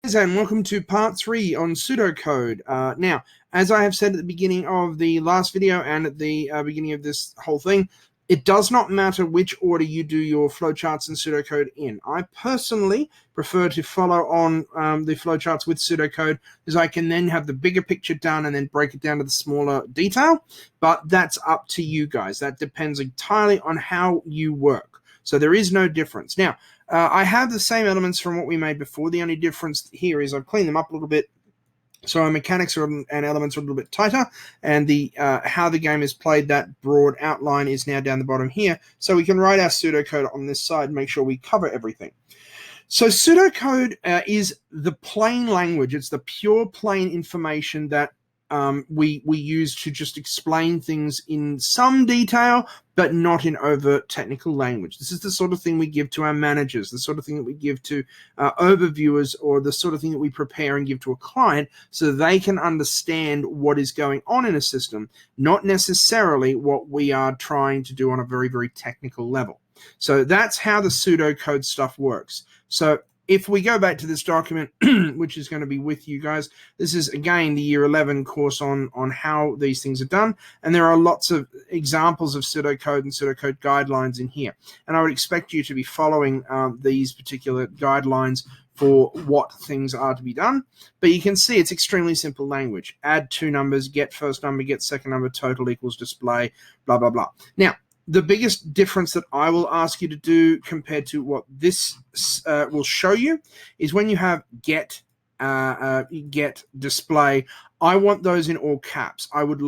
And welcome to part 3 on pseudocode. Now, as I have said at the beginning of the last video and at the beginning of this whole thing, it does not matter which order you do your flowcharts and pseudocode in. I personally prefer to follow on the flowcharts with pseudocode because I can then have the bigger picture done and then break it down to the smaller detail, but that's up to you guys. That depends entirely on how you work. So there is no difference. Now, I have the same elements from what we made before. The only difference here is I've cleaned them up a little bit, so our mechanics and elements are a little bit tighter, and the how the game is played, that broad outline is now down the bottom here, so we can write our pseudocode on this side and make sure we cover everything. So pseudocode is the plain language. It's the pure plain information that we use to just explain things in some detail, but not in overt technical language. This is the sort of thing we give to our managers, the sort of thing that we give to overviewers, or the sort of thing that we prepare and give to a client so they can understand what is going on in a system, not necessarily what we are trying to do on a very, very technical level. So that's how the pseudocode stuff works. So if we go back to this document, which is going to be with you guys, this is, again, the Year 11 course on how these things are done. And there are lots of examples of pseudocode and pseudocode guidelines in here. And I would expect you to be following these particular guidelines for what things are to be done. But you can see it's extremely simple language. Add two numbers, get first number, get second number, total equals display, blah, blah, blah. Now, the biggest difference that I will ask you to do compared to what this will show you is when you have get display, I want those in all caps. I want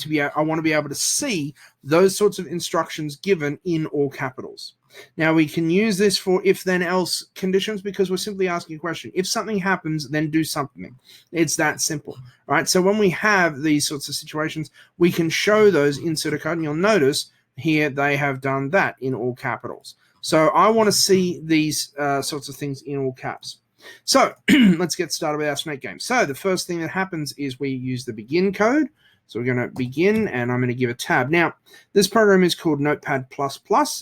to be able to see those sorts of instructions given in all capitals. Now, we can use this for if then else conditions because we're simply asking a question. If something happens, then do something. It's that simple, right? So when we have these sorts of situations, we can show those in pseudocode, and you'll notice here they have done that in all capitals. So I want to see these sorts of things in all caps. So let's get started with our snake game. So the first thing that happens is we use the begin code. So we're going to begin, and I'm going to give a tab. Now, this program is called Notepad++.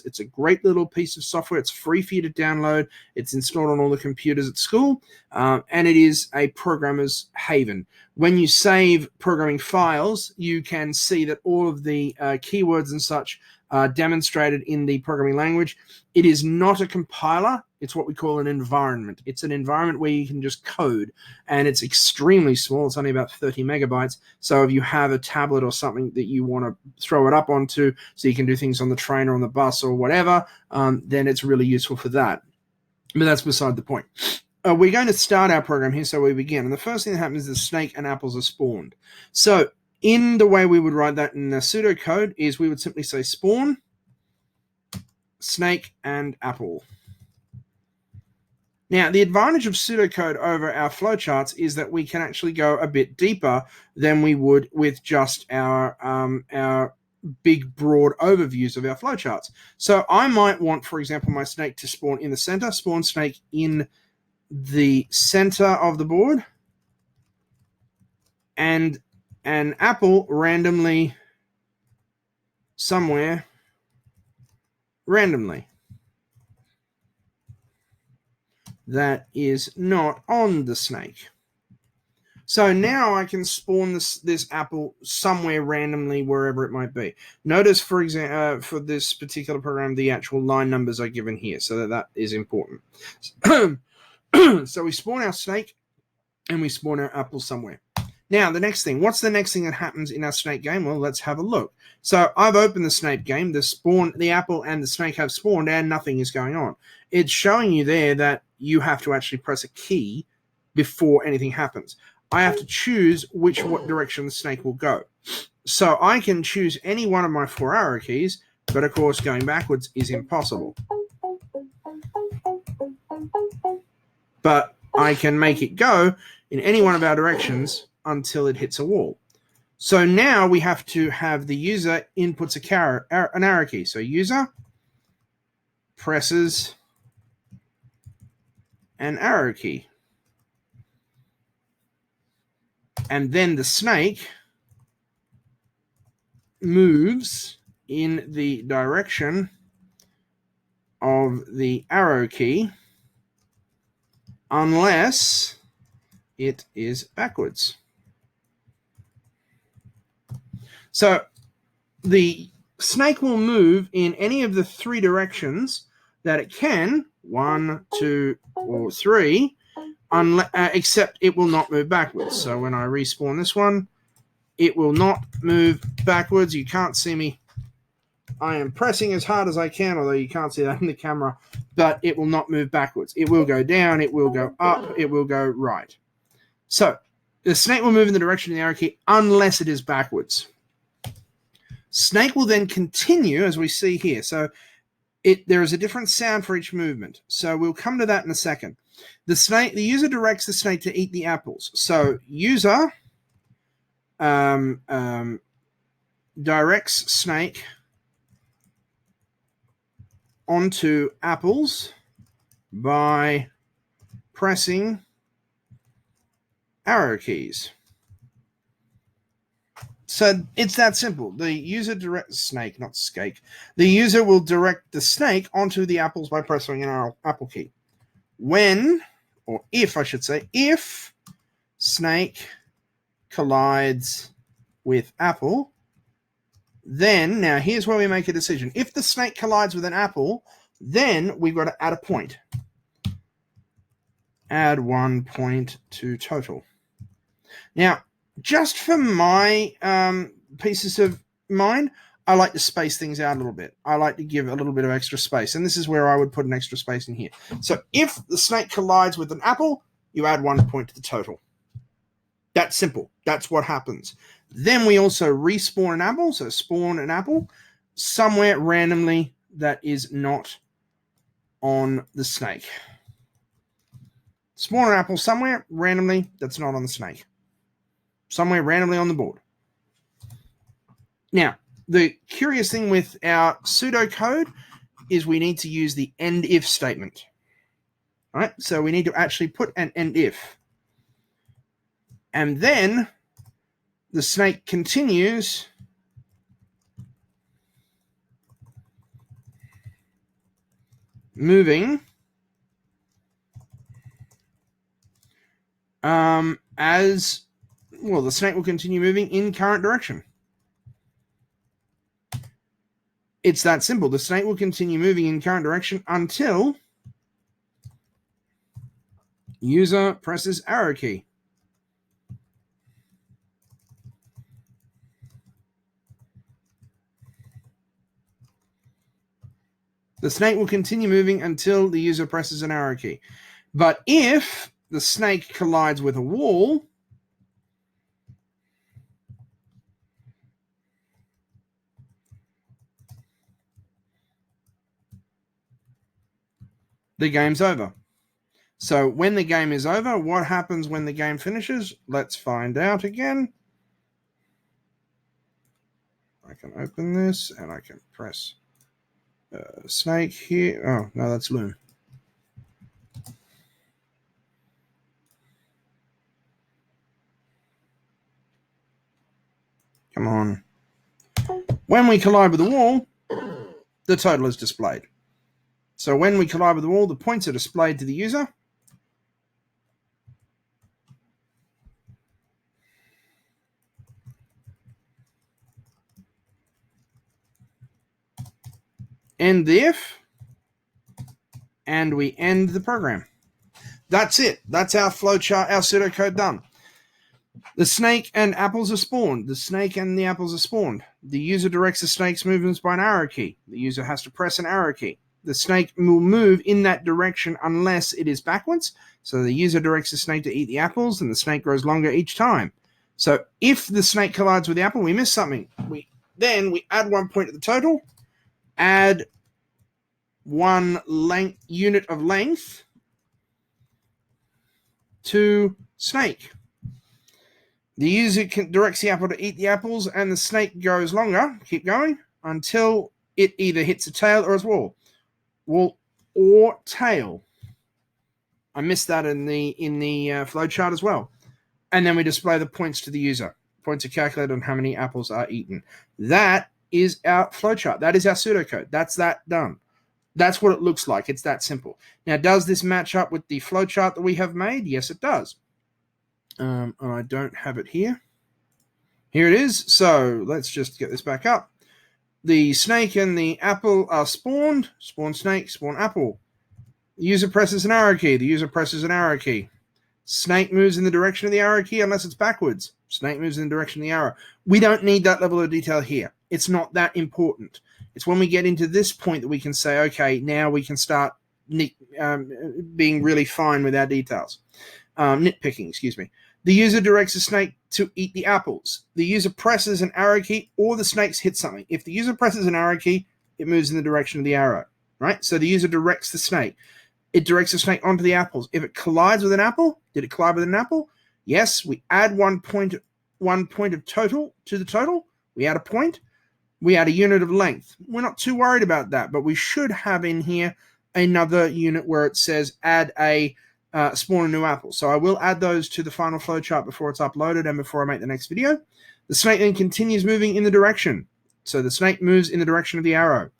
It's a great little piece of software. It's free for you to download. It's installed on all the computers at school, and it is a programmer's haven. When you save programming files, you can see that all of the keywords and such are demonstrated in the programming language. It is not a compiler. It's what we call an environment. It's an environment where you can just code, and it's extremely small. It's only about 30 megabytes. So if you have a tablet or something that you want to throw it up onto so you can do things on the train or on the bus or whatever, then it's really useful for that. But that's beside the point. We're going to start our program here, so we begin. And the first thing that happens is snake and apples are spawned. So in the way we would write that in the pseudocode is we would simply say spawn, snake, and apple. Now, the advantage of pseudocode over our flowcharts is that we can actually go a bit deeper than we would with just our big, broad overviews of our flowcharts. So I might want, for example, my snake to spawn in the center, spawn snake in the center of the board, and an apple randomly somewhere randomly that is not on the snake. So now I can spawn this apple somewhere randomly, wherever it might be. Notice, for example, for this particular program, the actual line numbers are given here, so that is important. So we spawn our snake, and we spawn our apple somewhere. Now, the next thing. What's the next thing that happens in our snake game? Well, let's have a look. So I've opened the snake game. The apple and the snake have spawned, and nothing is going on. It's showing you there that you have to actually press a key before anything happens. I have to choose what direction the snake will go. So I can choose any one of my 4 arrow keys, but of course going backwards is impossible. But I can make it go in any one of our directions until it hits a wall. So now we have to have the user inputs an arrow key. So user presses an arrow key. And then the snake moves in the direction of the arrow key unless it is backwards. So the snake will move in any of the 3 directions that it can, 1, 2, or 3, except it will not move backwards. So when I respawn this one, it will not move backwards. You can't see me. I am pressing as hard as I can, although you can't see that in the camera, but it will not move backwards. It will go down, it will go up, it will go right. So the snake will move in the direction of the arrow key unless it is backwards. Snake will then continue, as we see here. So there is a different sound for each movement. So we'll come to that in a second. The user directs the snake to eat the apples. So user directs snake onto apples by pressing arrow keys. So it's that simple. The user directs snake, not skake. The user will direct the snake onto the apples by pressing an apple key. When, or if I should say, if snake collides with apple, then, now here's where we make a decision. If the snake collides with an apple, then we've got to add a point. Add 1 point to total. Now, just for my pieces of mind, I like to space things out a little bit. I like to give a little bit of extra space, and this is where I would put an extra space in here. So if the snake collides with an apple, you add 1 point to the total. That's simple. That's what happens. Then we also respawn an apple, so spawn an apple somewhere randomly that is not on the snake. Spawn an apple somewhere randomly that's not on the snake. Somewhere randomly on the board. Now, the curious thing with our pseudocode is we need to use the end if statement. All right, so we need to actually put an end if. And then the snake continues moving as well. The snake will continue moving in current direction. It's that simple. The snake will continue moving in current direction until user presses arrow key. The snake will continue moving until the user presses an arrow key. But if the snake collides with a wall, the game's over. So when the game is over, what happens when the game finishes? Let's find out again. I can open this and I can press snake here. Oh, no, that's Loom. Come on. When we collide with the wall, the total is displayed. So when we collide with the wall, the points are displayed to the user. End the if, and we end the program. That's it. That's our flowchart, our pseudocode done. The snake and apples are spawned. The snake and the apples are spawned. The user directs the snake's movements by an arrow key. The user has to press an arrow key. The snake will move in that direction unless it is backwards. So the user directs the snake to eat the apples, and the snake grows longer each time. So if the snake collides with the apple, we miss something. Then we add 1 point to the total, add 1 unit of length to snake. The user directs the apple to eat the apples, and the snake goes longer, keep going, until it either hits a tail or a wall. Wall or tail. I missed that in the flowchart as well. And then we display the points to the user. Points are calculated on how many apples are eaten. That is our flowchart. That is our pseudocode. That's that done. That's what it looks like. It's that simple. Now, does this match up with the flowchart that we have made? Yes, it does. And I don't have it here. Here it is. So let's just get this back up. The snake and the apple are spawned. Spawn snake, spawn apple. The user presses an arrow key. The user presses an arrow key. Snake moves in the direction of the arrow key unless it's backwards. Snake moves in the direction of the arrow. We don't need that level of detail here. It's not that important. It's when we get into this point that we can say, okay, now we can start being really fine with our details. Nitpicking, excuse me. The user directs the snake to eat the apples. The user presses an arrow key or the snakes hit something. If the user presses an arrow key, it moves in the direction of the arrow, right? So the user directs the snake. It directs the snake onto the apples. If it collides with an apple, did it collide with an apple? Yes, we add 1 point of total to the total. We add a point. We add a unit of length. We're not too worried about that, but we should have in here another unit where it says add a spawn a new apple. So I will add those to the final flowchart before it's uploaded and before I make the next video. The snake then continues moving in the direction. So the snake moves in the direction of the arrow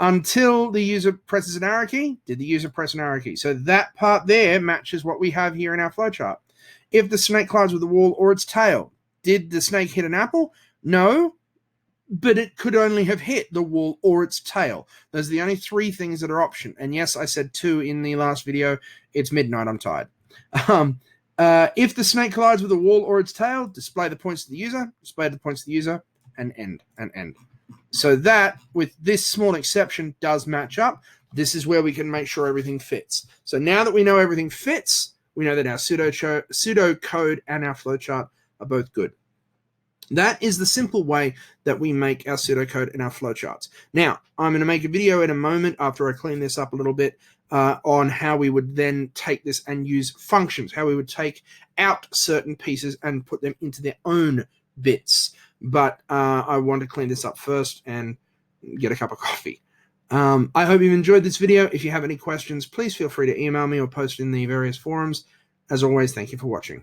until the user presses an arrow key. Did the user press an arrow key? So that part there matches what we have here in our flowchart. If the snake collides with the wall or its tail, did the snake hit an apple? No, but it could only have hit the wall or its tail. Those are the only 3 things that are option. And yes, I said 2 in the last video. It's midnight, I'm tired. If the snake collides with the wall or its tail, display the points to the user, display the points to the user, and end, and end. So that, with this small exception, does match up. This is where we can make sure everything fits. So now that we know everything fits, we know that our pseudocode and our flowchart are both good. That is the simple way that we make our pseudocode and our flowcharts. Now, I'm going to make a video in a moment after I clean this up a little bit on how we would then take this and use functions, how we would take out certain pieces and put them into their own bits. But I want to clean this up first and get a cup of coffee. I hope you've enjoyed this video. If you have any questions, please feel free to email me or post in the various forums. As always, thank you for watching.